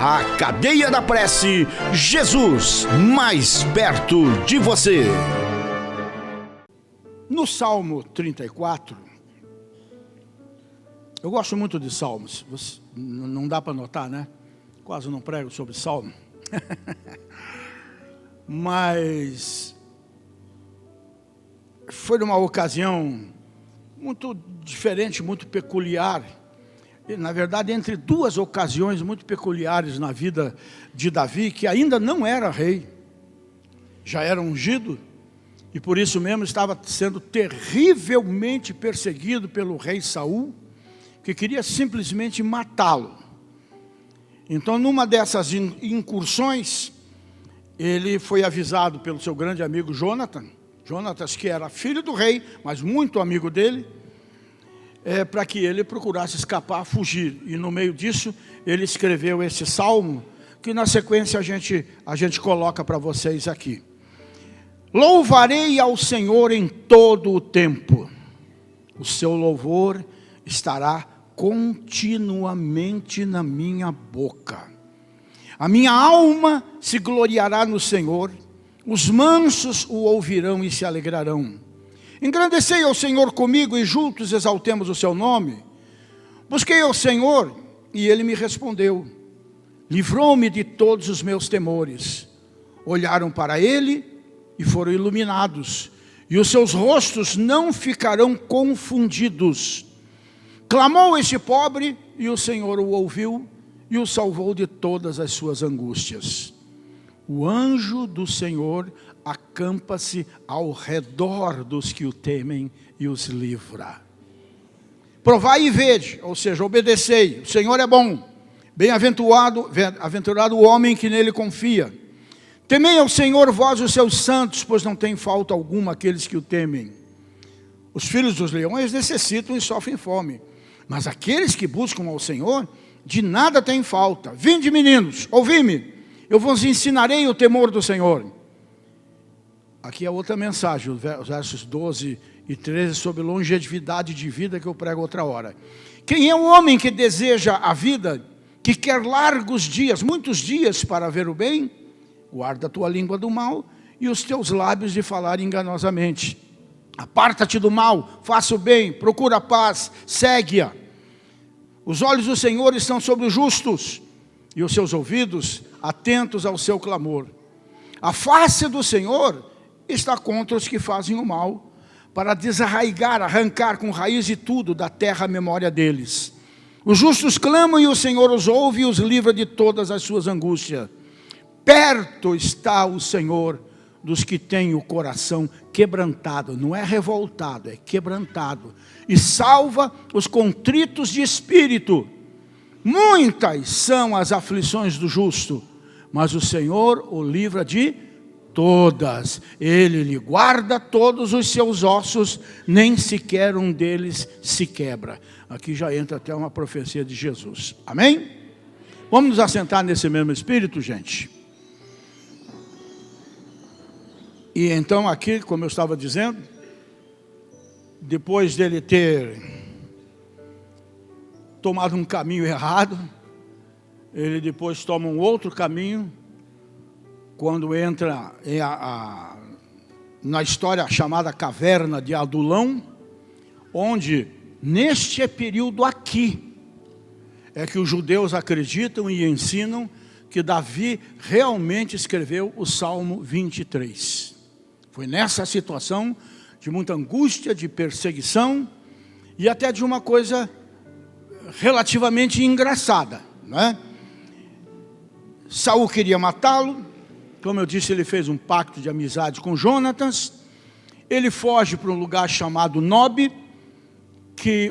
A Cadeia da Prece, Jesus mais perto de você. No Salmo 34, eu gosto muito de salmos, não dá para notar, né? Quase não prego sobre salmo. Mas foi numa ocasião muito diferente, muito peculiar. E, na verdade, entre duas ocasiões muito peculiares na vida de Davi, que ainda não era rei, já era ungido, e por isso mesmo estava sendo terrivelmente perseguido pelo rei Saul, que queria simplesmente matá-lo. Então, numa dessas incursões, ele foi avisado pelo seu grande amigo Jonatas, que era filho do rei, mas muito amigo dele, para que ele procurasse escapar, fugir. E no meio disso, ele escreveu esse salmo, que na sequência a gente coloca para vocês aqui. Louvarei ao Senhor em todo o tempo, o seu louvor estará continuamente na minha boca. A minha alma se gloriará no Senhor, os mansos o ouvirão e se alegrarão. Engrandecei ao Senhor comigo e juntos exaltemos o seu nome. Busquei ao Senhor e ele me respondeu. Livrou-me de todos os meus temores. Olharam para ele e foram iluminados, e os seus rostos não ficarão confundidos. Clamou este pobre e o Senhor o ouviu e o salvou de todas as suas angústias. O anjo do Senhor acampa-se ao redor dos que o temem e os livra. Provai e vede, ou seja, obedecei, o Senhor é bom, bem-aventurado o homem que nele confia. Temei ao Senhor vós os seus santos, pois não tem falta alguma aqueles que o temem. Os filhos dos leões necessitam e sofrem fome, mas aqueles que buscam ao Senhor, de nada têm falta. Vinde, meninos, ouvi-me, eu vos ensinarei o temor do Senhor. Aqui é outra mensagem, os versos 12 e 13, sobre longevidade de vida, que eu prego outra hora. Quem é o homem que deseja a vida, que quer largos dias, muitos dias para ver o bem? Guarda a tua língua do mal e os teus lábios de falar enganosamente. Aparta-te do mal, faça o bem, procura a paz, segue-a. Os olhos do Senhor estão sobre os justos e os seus ouvidos atentos ao seu clamor. A face do Senhor está contra os que fazem o mal, para desarraigar, arrancar com raiz de tudo da terra a memória deles. Os justos clamam e o Senhor os ouve e os livra de todas as suas angústias. Perto está o Senhor dos que têm o coração quebrantado, não é revoltado, é quebrantado, e salva os contritos de espírito. Muitas são as aflições do justo, mas o Senhor o livra de todas. Ele lhe guarda todos os seus ossos, nem sequer um deles se quebra. Aqui já entra até uma profecia de Jesus. Amém? Vamos nos assentar nesse mesmo espírito, gente. E então aqui, como eu estava dizendo, depois dele ter tomado um caminho errado, ele depois toma um outro caminho, quando entra na história chamada Caverna de Adulão, onde neste período aqui, é que os judeus acreditam e ensinam que Davi realmente escreveu o Salmo 23. Foi nessa situação de muita angústia, de perseguição e até de uma coisa relativamente engraçada, né? Saul queria matá-lo, como eu disse, ele fez um pacto de amizade com Jonatas, ele foge para um lugar chamado Nob,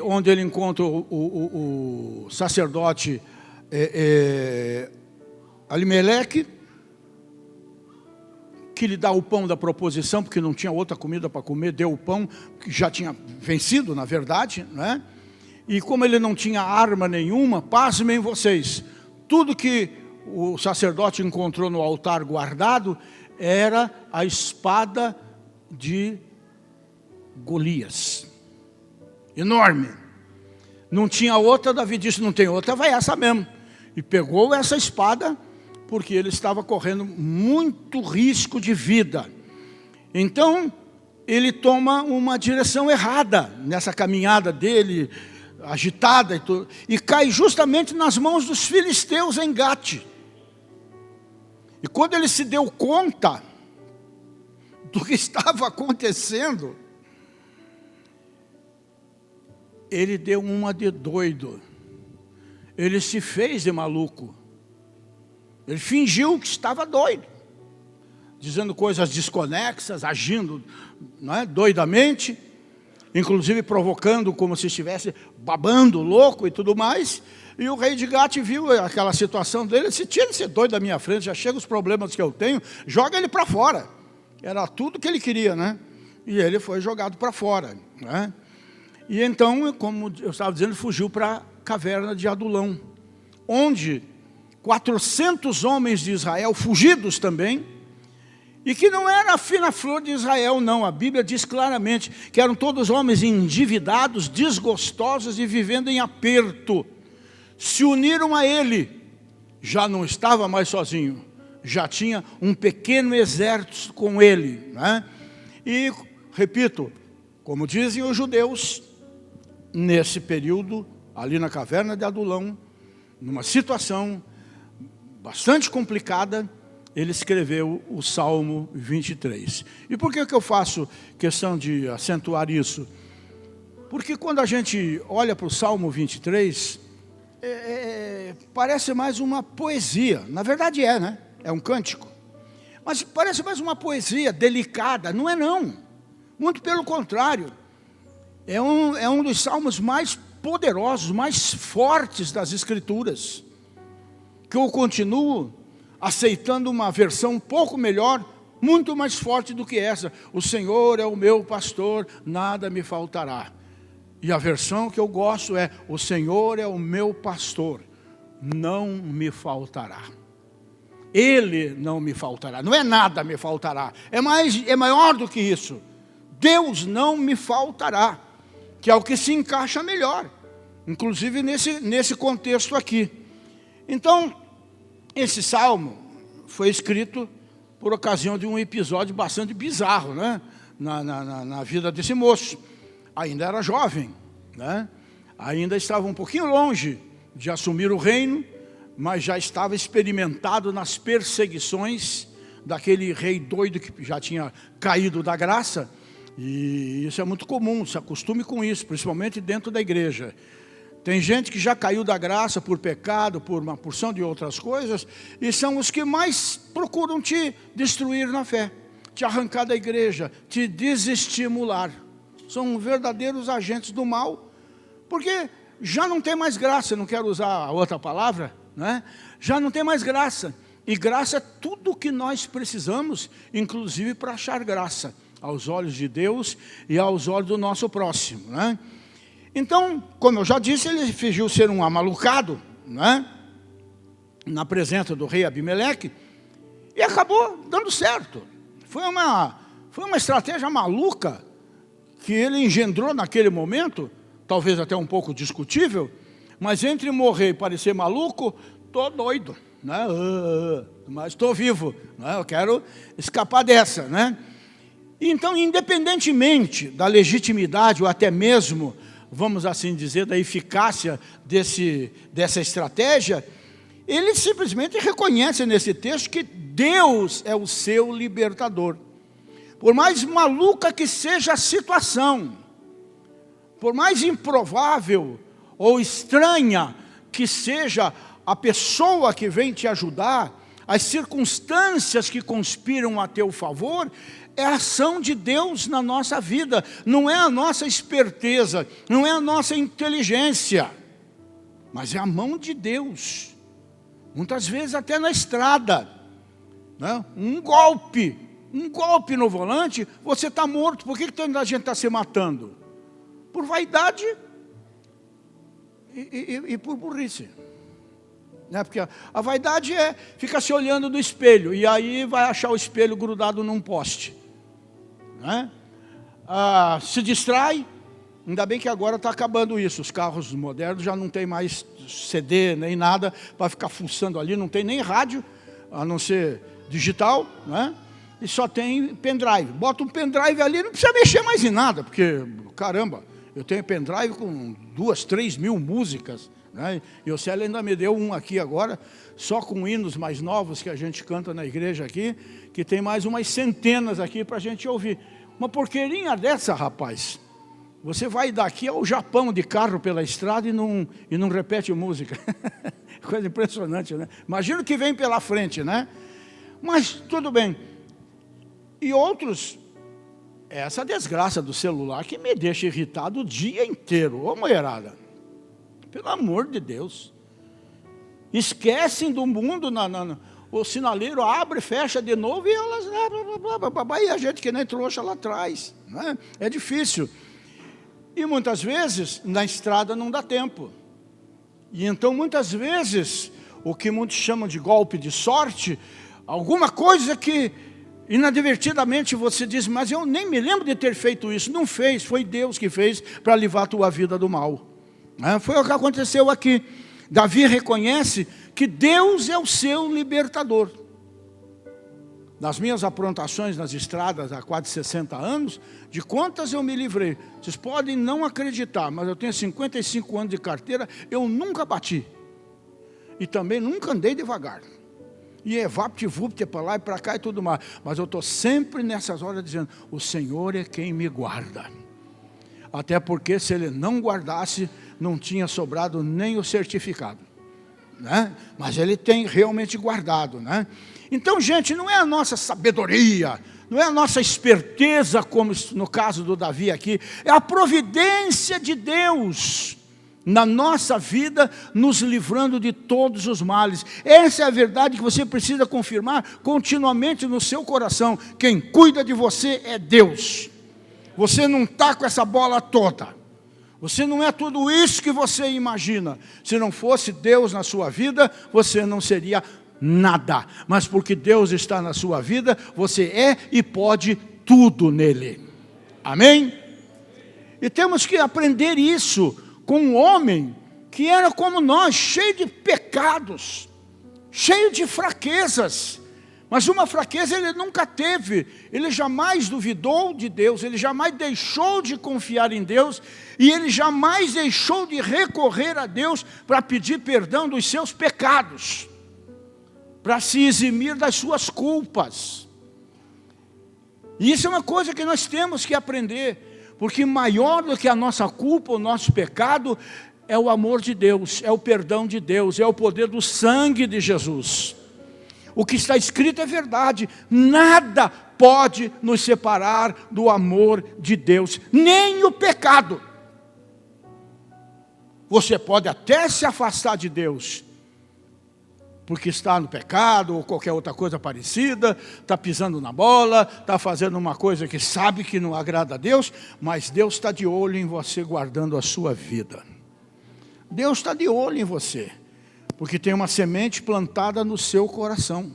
onde ele encontra o sacerdote Alimeleque, que lhe dá o pão da proposição, porque não tinha outra comida para comer, deu o pão, que já tinha vencido, na verdade, né? E como ele não tinha arma nenhuma, pasmem vocês, tudo que o sacerdote encontrou no altar guardado era a espada de Golias, enorme. Não tinha outra, Davi disse, não tem outra, vai essa mesmo. e pegou essa espada porque ele estava correndo muito risco de vida. Então, ele toma uma direção errada nessa caminhada dele, agitada, e cai justamente nas mãos dos filisteus em Gate. E quando ele se deu conta do que estava acontecendo, ele deu uma de doido. Ele se fez de maluco. Ele fingiu que estava doido, dizendo coisas desconexas, agindo, não é, doidamente, inclusive provocando como se estivesse babando, louco e tudo mais. E o rei de Gate viu aquela situação dele, disse: tira esse doido da minha frente, já chega os problemas que eu tenho, joga ele para fora. Era tudo que ele queria, né? E ele foi jogado para fora, né? E então, como eu estava dizendo, fugiu para a caverna de Adulão, onde 400 homens de Israel, fugidos também, e que não era a fina flor de Israel, não. A Bíblia diz claramente que eram todos homens endividados, desgostosos e vivendo em aperto. Se uniram a ele, já não estava mais sozinho, já tinha um pequeno exército com ele, né? E, repito, como dizem os judeus, nesse período, ali na caverna de Adulão, numa situação bastante complicada, ele escreveu o Salmo 23. E por que eu faço questão de acentuar isso? Porque quando a gente olha para o Salmo 23, parece mais uma poesia. Na verdade né? É um cântico. Mas parece mais uma poesia delicada. Não é não. Muito pelo contrário. É um dos salmos mais poderosos, mais fortes das Escrituras, que eu continuo aceitando uma versão um pouco melhor, muito mais forte do que essa. O Senhor é o meu pastor, nada me faltará. E a versão que eu gosto é: o Senhor é o meu pastor, não me faltará. Ele não me faltará, não é nada me faltará, é maior do que isso. Deus não me faltará, que é o que se encaixa melhor, inclusive nesse contexto aqui. Então, esse salmo foi escrito por ocasião de um episódio bastante bizarro, né? na vida desse moço. Ainda era jovem, né? Ainda estava um pouquinho longe de assumir o reino, mas já estava experimentado nas perseguições daquele rei doido que já tinha caído da graça. E isso é muito comum, se acostume com isso, principalmente dentro da igreja. Tem gente que já caiu da graça por pecado, por uma porção de outras coisas, e são os que mais procuram te destruir na fé, te arrancar da igreja, te desestimular. São verdadeiros agentes do mal, porque já não tem mais graça. Não quero usar a outra palavra, né? Já não tem mais graça. E graça é tudo o que nós precisamos, inclusive para achar graça aos olhos de Deus e aos olhos do nosso próximo, né? Então, como eu já disse, ele fingiu ser um amalucado, né? Na presença do rei Abimeleque, e acabou dando certo. Foi uma estratégia maluca que ele engendrou naquele momento, talvez até um pouco discutível, mas entre morrer e parecer maluco, estou doido, né? Mas estou vivo, né? Eu quero escapar dessa, né? Então, independentemente da legitimidade ou até mesmo, vamos assim dizer, da eficácia dessa estratégia, ele simplesmente reconhece nesse texto que Deus é o seu libertador. Por mais maluca que seja a situação, por mais improvável ou estranha que seja a pessoa que vem te ajudar, as circunstâncias que conspiram a teu favor, é a ação de Deus na nossa vida, não é a nossa esperteza, não é a nossa inteligência, mas é a mão de Deus. Muitas vezes até na estrada, né? Um golpe no volante, você está morto. Por que tanta gente está se matando? Por vaidade e por burrice. Né? Porque a vaidade fica se olhando no espelho, e aí vai achar o espelho grudado num poste. Né? Se distrai, Ainda bem que agora está acabando isso. Os carros modernos já não tem mais CD nem nada para ficar fuçando ali. Não tem nem rádio, a não ser digital, né? E só tem pendrive. Bota um pendrive ali, não precisa mexer mais em nada, porque, caramba, eu tenho pendrive com 2, 3 mil músicas, né? E o Célio ainda me deu um aqui agora, só com hinos mais novos que a gente canta na igreja aqui, que tem mais umas centenas aqui para a gente ouvir. Uma porqueirinha dessa, rapaz, você vai daqui ao Japão de carro pela estrada e não repete música. Coisa impressionante, né? Imagina o que vem pela frente, né? Mas tudo bem. E outros, essa desgraça do celular que me deixa irritado o dia inteiro. Ô mulherada, pelo amor de Deus. Esquecem do mundo, o sinaleiro abre, fecha de novo e elas... E a gente que nem trouxa lá atrás, né? É difícil. E muitas vezes, na estrada não dá tempo. E então, muitas vezes, o que muitos chamam de golpe de sorte, alguma coisa que inadvertidamente você diz, mas eu nem me lembro de ter feito isso. Não fez, foi Deus que fez para livrar a tua vida do mal. Foi o que aconteceu aqui. Davi reconhece que Deus é o seu libertador. Nas minhas aprontações nas estradas há quase 60 anos, de quantas eu me livrei? Vocês podem não acreditar, mas eu tenho 55 anos de carteira, eu nunca bati. E também nunca andei devagar. E é vapt-vupt, é para lá e para cá e tudo mais. Mas eu estou sempre nessas horas dizendo, o Senhor é quem me guarda. Até porque se Ele não guardasse, não tinha sobrado nem o certificado, né? Mas Ele tem realmente guardado, né? Então, gente, não é a nossa sabedoria, não é a nossa esperteza, como no caso do Davi aqui, é a providência de Deus na nossa vida, nos livrando de todos os males. Essa é a verdade que você precisa confirmar continuamente no seu coração. Quem cuida de você é Deus. Você não está com essa bola toda. Você não é tudo isso que você imagina. Se não fosse Deus na sua vida, você não seria nada. Mas porque Deus está na sua vida, você é e pode tudo nele. Amém? E temos que aprender isso com um homem que era como nós, cheio de pecados, cheio de fraquezas. Mas uma fraqueza ele nunca teve, ele jamais duvidou de Deus, ele jamais deixou de confiar em Deus, e ele jamais deixou de recorrer a Deus para pedir perdão dos seus pecados, para se eximir das suas culpas. E isso é uma coisa que nós temos que aprender, porque maior do que a nossa culpa, o nosso pecado, é o amor de Deus, é o perdão de Deus, é o poder do sangue de Jesus. O que está escrito é verdade, nada pode nos separar do amor de Deus, nem o pecado. Você pode até se afastar de Deus, porque está no pecado ou qualquer outra coisa parecida, está pisando na bola, está fazendo uma coisa que sabe que não agrada a Deus, mas Deus está de olho em você guardando a sua vida. Deus está de olho em você. Porque tem uma semente plantada no seu coração.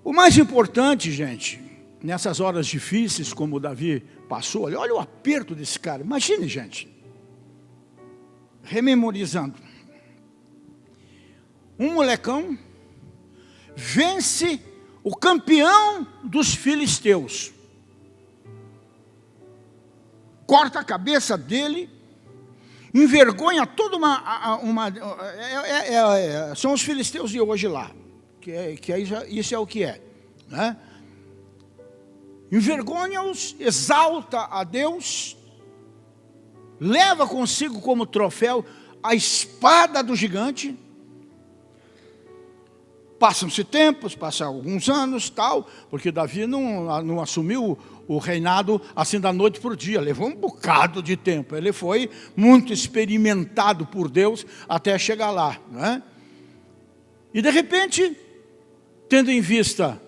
O mais importante, gente, nessas horas difíceis, como o Davi passou, olha o aperto desse cara. Imagine, gente, rememorizando. Um molecão vence o campeão dos filisteus. Corta a cabeça dele, envergonha toda são os filisteus de hoje lá, isso é o que é, né? Envergonha-os, exalta a Deus, leva consigo como troféu a espada do gigante. Passam-se tempos, passam alguns anos, tal, porque Davi não assumiu o reinado assim da noite para o dia, levou um bocado de tempo. Ele foi muito experimentado por Deus até chegar lá, né? E de repente, tendo em vista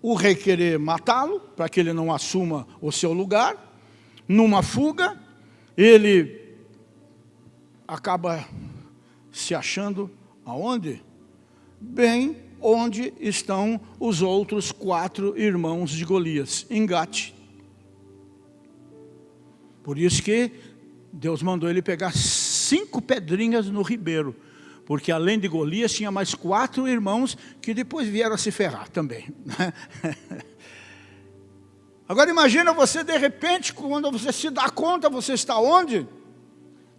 o rei querer matá-lo, para que ele não assuma o seu lugar, numa fuga, ele acaba se achando aonde? Bem onde estão os outros 4 irmãos de Golias, em Gate. Por isso que Deus mandou ele pegar 5 pedrinhas no ribeiro, porque além de Golias tinha mais 4 irmãos que depois vieram a se ferrar também, né? Agora imagina você de repente, quando você se dá conta, você está onde?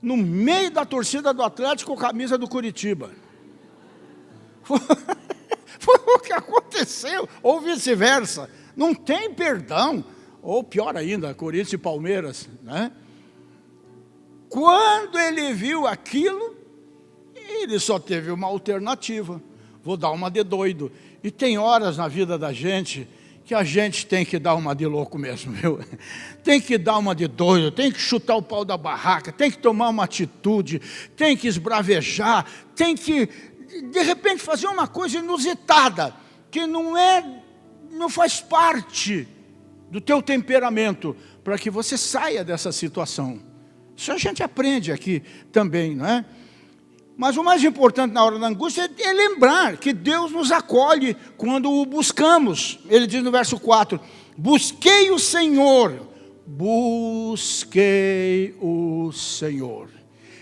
No meio da torcida do Atlético com a camisa do Curitiba. Foi o que aconteceu, ou vice-versa. Não tem perdão, ou pior ainda, Corinthians e Palmeiras, né? Quando ele viu aquilo, ele só teve uma alternativa: vou dar uma de doido. E tem horas na vida da gente que a gente tem que dar uma de louco mesmo, viu? Tem que dar uma de doido, tem que chutar o pau da barraca, tem que tomar uma atitude, tem que esbravejar, tem que, de repente, fazer uma coisa inusitada, que não faz parte do teu temperamento, para que você saia dessa situação. Isso a gente aprende aqui também, não é? Mas o mais importante na hora da angústia é lembrar que Deus nos acolhe quando o buscamos. Ele diz no verso 4, busquei o Senhor, busquei o Senhor.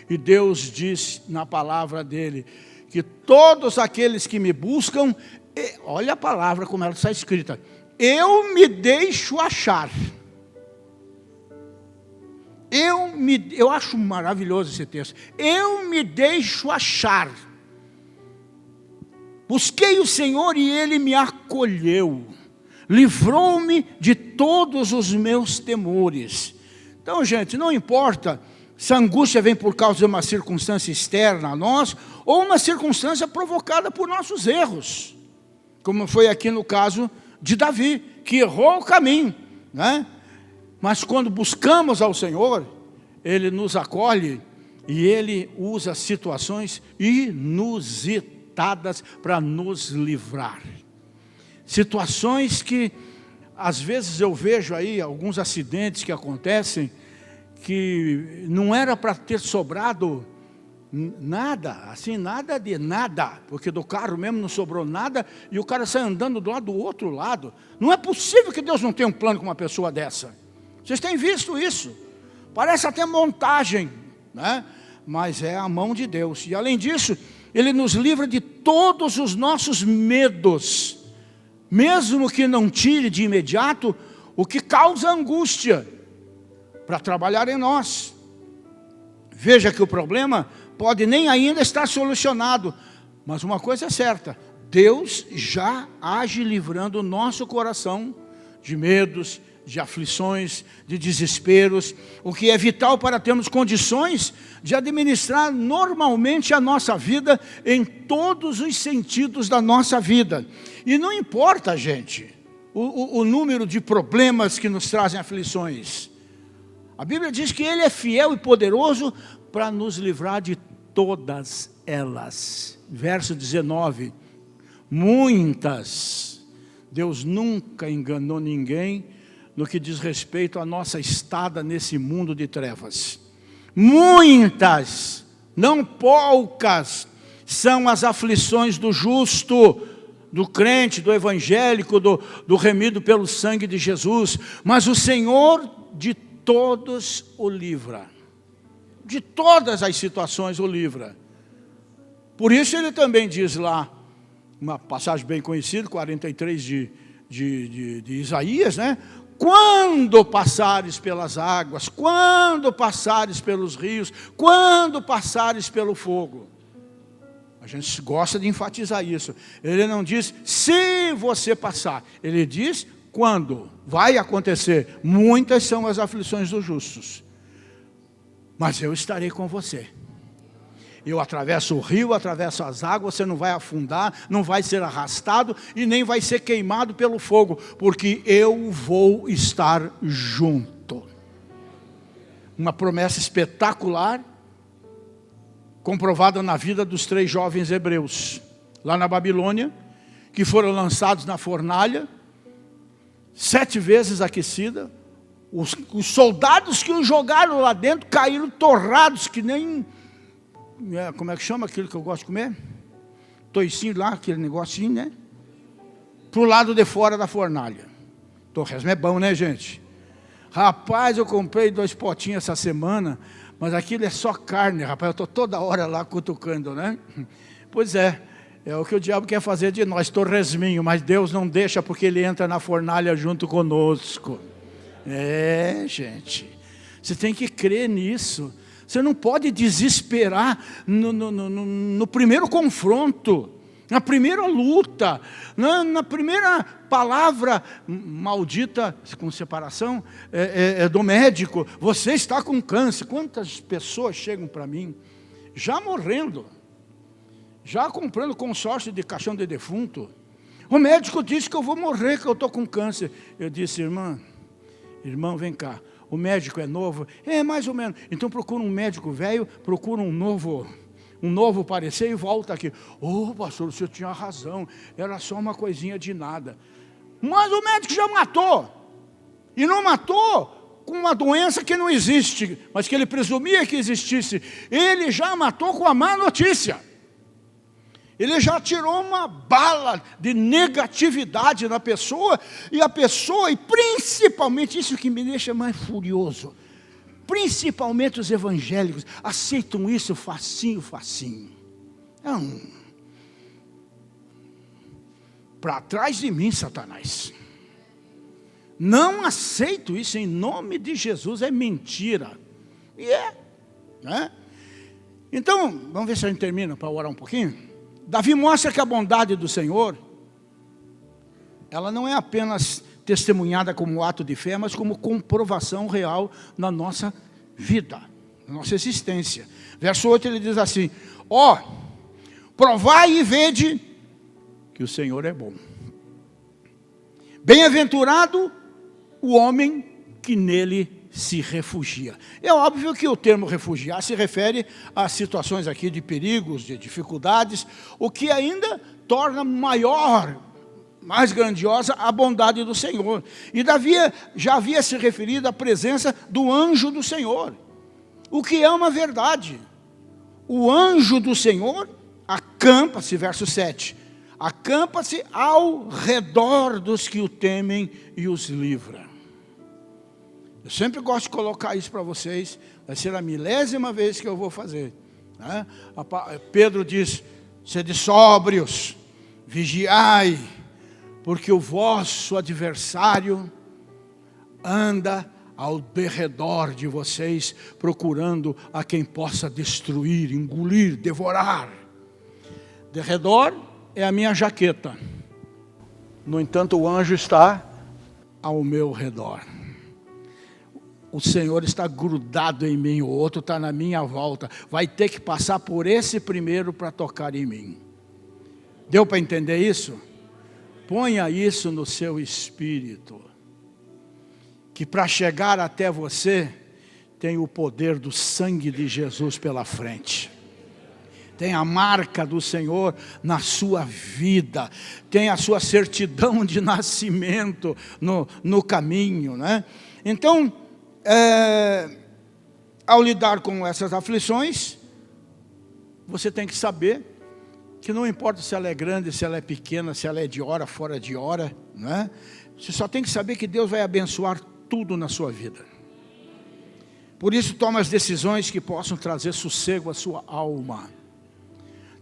E Deus diz na palavra dele, que todos aqueles que me buscam, olha a palavra como ela está escrita, eu me deixo achar. Eu acho maravilhoso esse texto. Eu me deixo achar. Busquei o Senhor e Ele me acolheu. Livrou-me de todos os meus temores. Então, gente, não importa se a angústia vem por causa de uma circunstância externa a nós, ou uma circunstância provocada por nossos erros. Como foi aqui no caso de Davi, que errou o caminho, né? Mas quando buscamos ao Senhor, Ele nos acolhe e Ele usa situações inusitadas para nos livrar. Situações que, às vezes eu vejo aí alguns acidentes que acontecem, que não era para ter sobrado nada, assim, nada de nada, porque do carro mesmo não sobrou nada, e o cara sai andando do lado do outro lado. Não é possível que Deus não tenha um plano com uma pessoa dessa. Vocês têm visto isso? Parece até montagem, né? Mas é a mão de Deus. E além disso, Ele nos livra de todos os nossos medos, mesmo que não tire de imediato o que causa angústia, para trabalhar em nós. Veja que o problema pode nem ainda estar solucionado, mas uma coisa é certa: Deus já age livrando o nosso coração de medos, de aflições, de desesperos, o que é vital para termos condições de administrar normalmente a nossa vida em todos os sentidos da nossa vida. E não importa, gente, o número de problemas que nos trazem aflições. A Bíblia diz que Ele é fiel e poderoso para nos livrar de todas elas. Verso 19, muitas, Deus nunca enganou ninguém no que diz respeito à nossa estada nesse mundo de trevas. Muitas, não poucas, são as aflições do justo, do crente, do evangélico, do remido pelo sangue de Jesus. Mas o Senhor de todos o livra. De todas as situações o livra. Por isso Ele também diz lá, uma passagem bem conhecida, 43 de Isaías, né? Quando passares pelas águas, quando passares pelos rios, quando passares pelo fogo. A gente gosta de enfatizar isso. Ele não diz se você passar, Ele diz quando vai acontecer. Muitas são as aflições dos justos, mas eu estarei com você. Eu atravesso o rio, atravesso as águas, você não vai afundar, não vai ser arrastado e nem vai ser queimado pelo fogo, porque eu vou estar junto. Uma promessa espetacular, comprovada na vida dos 3 jovens hebreus, lá na Babilônia, que foram lançados na fornalha, 7 vezes aquecida. Os soldados que os jogaram lá dentro caíram torrados, que nem... como é que chama aquilo que eu gosto de comer? Toicinho lá, aquele negocinho, né? Para o lado de fora da fornalha. Torresmo é bom, né, gente? Rapaz, eu comprei 2 potinhos essa semana, mas aquilo é só carne, rapaz. Eu estou toda hora lá cutucando, né? Pois é o que o diabo quer fazer de nós, torresminho, mas Deus não deixa, porque Ele entra na fornalha junto conosco. Gente, você tem que crer nisso. Você não pode desesperar no primeiro confronto, na primeira luta, na primeira palavra maldita, com separação, do médico. Você está com câncer. Quantas pessoas chegam para mim, já morrendo, já comprando consórcio de caixão de defunto. O médico disse que eu vou morrer, que eu estou com câncer. Eu disse, irmão, vem cá. O médico é novo? É, mais ou menos. Então procura um médico velho, procura um novo parecer e volta aqui. Pastor, o senhor tinha razão, era só uma coisinha de nada. Mas o médico já matou. E não matou com uma doença que não existe, mas que ele presumia que existisse. Ele já matou com a má notícia. Ele já tirou uma bala de negatividade na pessoa, e principalmente, isso que me deixa mais furioso, principalmente os evangélicos, aceitam isso facinho. Para trás de mim, Satanás. Não aceito isso em nome de Jesus, é mentira. E né? Então, vamos ver se a gente termina para orar um pouquinho. Davi mostra que a bondade do Senhor, ela não é apenas testemunhada como ato de fé, mas como comprovação real na nossa vida, na nossa existência. Verso 8 ele diz assim, provai e vede que o Senhor é bom. Bem-aventurado o homem que nele se refugia. É óbvio que o termo refugiar se refere a situações aqui de perigos, de dificuldades, o que ainda torna maior, mais grandiosa a bondade do Senhor. E Davi já havia se referido à presença do anjo do Senhor, o que é uma verdade. O anjo do Senhor acampa-se, verso 7, acampa-se ao redor dos que o temem e os livra. Eu sempre gosto de colocar isso para vocês, vai ser a 1000ª vez que eu vou fazer. Né? Pedro diz, sede sóbrios, vigiai, porque o vosso adversário anda ao derredor de vocês, procurando a quem possa destruir, engolir, devorar. Derredor é a minha jaqueta. No entanto, o anjo está ao meu redor. O Senhor está grudado em mim, o outro está na minha volta. Vai ter que passar por esse primeiro para tocar em mim. Deu para entender isso? Ponha isso no seu espírito. Que para chegar até você, tem o poder do sangue de Jesus pela frente. Tem a marca do Senhor na sua vida. Tem a sua certidão de nascimento no caminho, né? Então, ao lidar com essas aflições, você tem que saber que não importa se ela é grande, se ela é pequena, se ela é de hora, fora de hora, né? Você só tem que saber que Deus vai abençoar tudo na sua vida. Por isso, toma as decisões que possam trazer sossego à sua alma.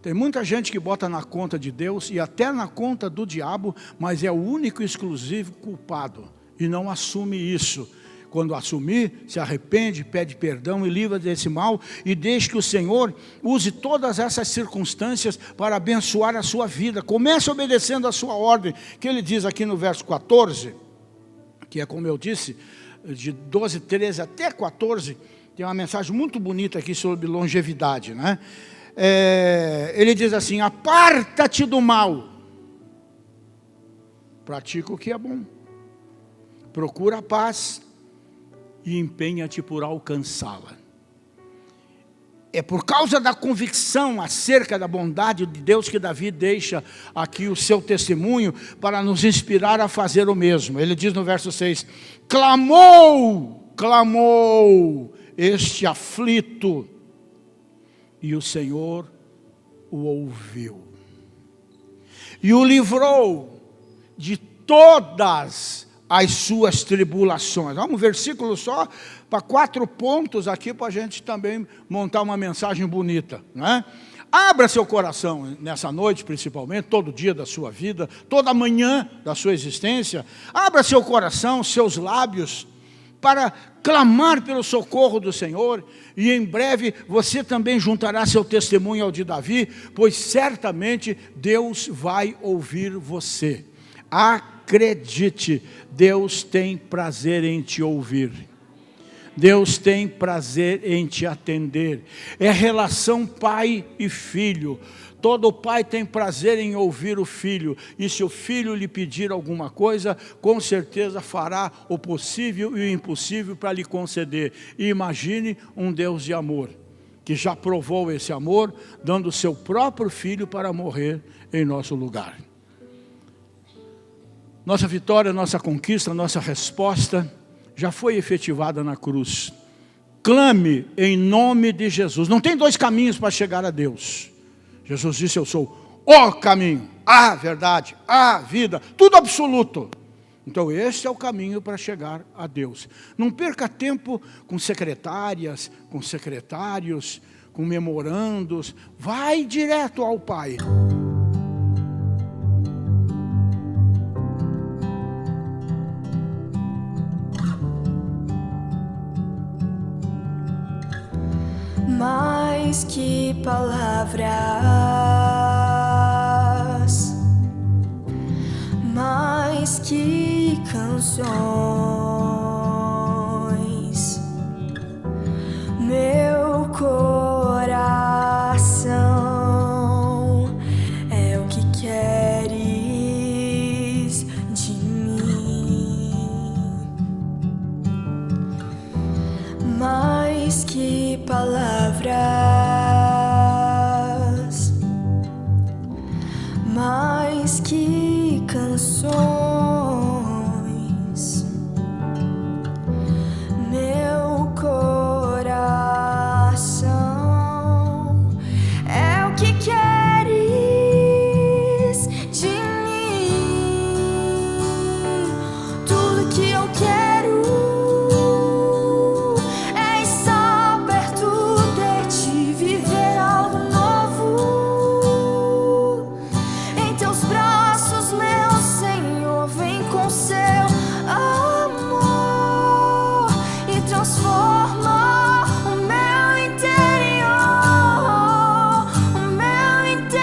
Tem muita gente que bota na conta de Deus e até na conta do diabo, mas é o único e exclusivo culpado e não assume isso. Quando assumir, se arrepende, pede perdão e livra desse mal e deixe que o Senhor use todas essas circunstâncias para abençoar a sua vida. Comece obedecendo a sua ordem, que ele diz aqui no verso 14, que é como eu disse, de 12, 13 até 14, tem uma mensagem muito bonita aqui sobre longevidade, né? Ele diz assim, aparta-te do mal, pratica o que é bom, procura a paz, e empenha-te por alcançá-la. É por causa da convicção acerca da bondade de Deus que Davi deixa aqui o seu testemunho para nos inspirar a fazer o mesmo. Ele diz no verso 6, clamou este aflito, e o Senhor o ouviu, e o livrou de todas as suas tribulações. Um versículo só, para 4 pontos aqui, para a gente também montar uma mensagem bonita, né? Abra seu coração nessa noite, principalmente, todo dia da sua vida, toda manhã da sua existência. Abra seu coração, seus lábios, para clamar pelo socorro do Senhor, e em breve você também juntará seu testemunho ao de Davi, pois certamente Deus vai ouvir você. Acredite, Deus tem prazer em te ouvir. Deus tem prazer em te atender. É relação pai e filho. Todo pai tem prazer em ouvir o filho, e se o filho lhe pedir alguma coisa, com certeza fará o possível e o impossível para lhe conceder. E imagine um Deus de amor, que já provou esse amor, dando o seu próprio filho para morrer em nosso lugar. Nossa vitória, nossa conquista, nossa resposta já foi efetivada na cruz. Clame em nome de Jesus. Não tem 2 caminhos para chegar a Deus. Jesus disse: eu sou o caminho, a verdade, a vida, tudo absoluto. Então esse é o caminho para chegar a Deus. Não perca tempo com secretárias, com secretários, com memorandos. Vai direto ao Pai. Mais que palavras, mais que canções, meu coração é o que queres de mim. Mais que palavras, mais que canções, meu coração é o que queres de mim. Tudo que eu quero é estar perto de ti, viver algo novo em teus braços, meu Senhor. Vem com seu amor e transforma o meu interior, o meu interior.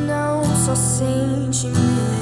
Não só sentimento,